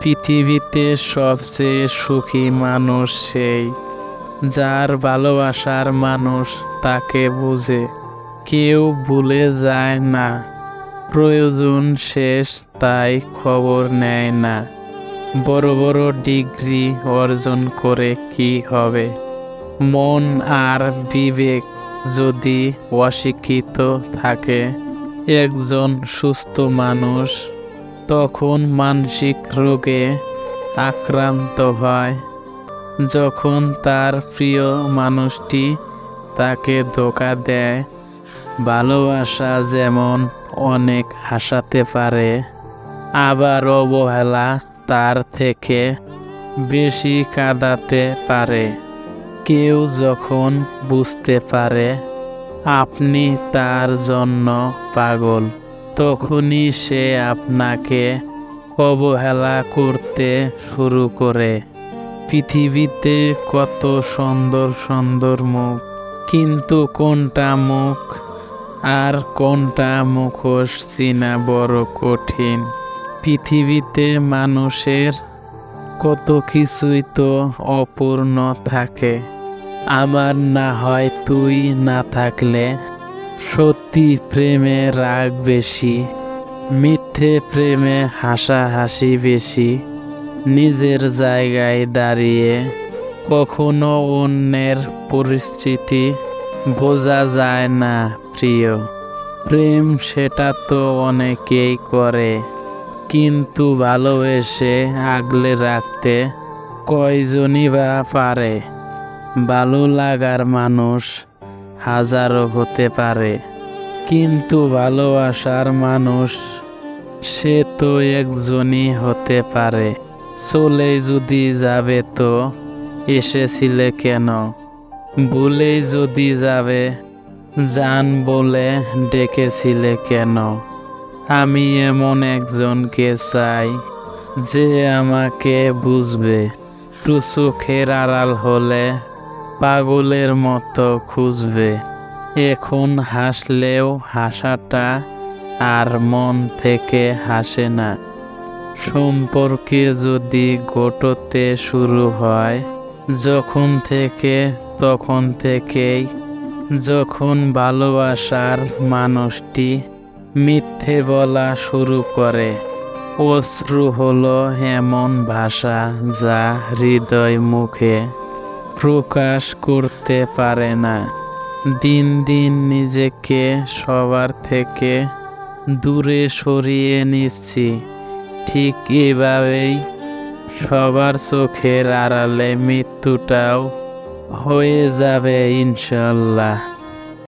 পৃথিবীতে সবচেয়ে সুখী মানুষ সেই, যার ভালোবাসার মানুষ তাকে বুঝে। কেউ ভুলে যায় না, প্রয়োজন শেষ তাই খবর নেয় না। বড় বড় ডিগ্রি অর্জন করে কি হবে? মন আর বিবেক যদি অশিক্ষিত থাকে, একজন সুস্থ মানুষ তখন মানসিক রোগে আক্রান্ত হয়, যখন তার প্রিয় মানুষটি তাকে ধোঁকা দেয়। ভালোবাসা যেমন অনেক হাসাতে পারে, আবার অবহেলা তার থেকে বেশি কাঁদাতে পারে। কেউ যখন বুঝতে পারে আপনি তার জন্য পাগল, তখনই সে আপনাকে অবহেলা করতে শুরু করে। পৃথিবীতে কত সুন্দর সুন্দর মুখ, কিন্তু কোনটা মুখ আর কোনটা মুখোশ চেনা বড় কঠিন। পৃথিবীতে মানুষের কত কিছুই তো অপূর্ণ থাকে। আমার না হয় তুই না থাকলে, সত্যি প্রেমে রাগ বেশি, মিথ্যে প্রেমে হাসাহাসি বেশি। নিজের জায়গায় দাঁড়িয়ে কখনো অন্যের পরিস্থিতি বোঝা যায় না প্রিয়। প্রেম সেটা তো অনেকেই করে, কিন্তু ভালোবেসে আগলে রাখতে কয়জনই বা পারে? ভালো লাগার মানুষ হাজারো হতে পারে, কিন্তু ভালোবাসার মানুষ সে তো একজনই হতে পারে। চলে যদি যাবে তো এসেছিলে কেন? ভুলেই যদি যাবে জান বলে ডেকেছিলে কেন? আমি এমন একজনকে চাই যে আমাকে বুঝবে, একটু চোখের আড়াল হলে পাগলের মতো খুঁজবে। এখন হাসলেও হাসাটা আর মন থেকে হাসে না। সম্পর্কে যদি ঘটতে শুরু হয় যখন থেকে, তখন থেকেই। যখন ভালোবাসার মানুষটি মিথ্যে বলা শুরু করে। অশ্রু হলো এমন ভাষা যা হৃদয় মুখে প্রকাশ করতে পারে না। দিন দিন নিজেকে সবার থেকে দূরে সরিয়ে নিচ্ছি, ঠিক এভাবেই সবার চোখের আড়ালে মৃত্যুটাও হয়ে যাবে ইনশাল্লাহ।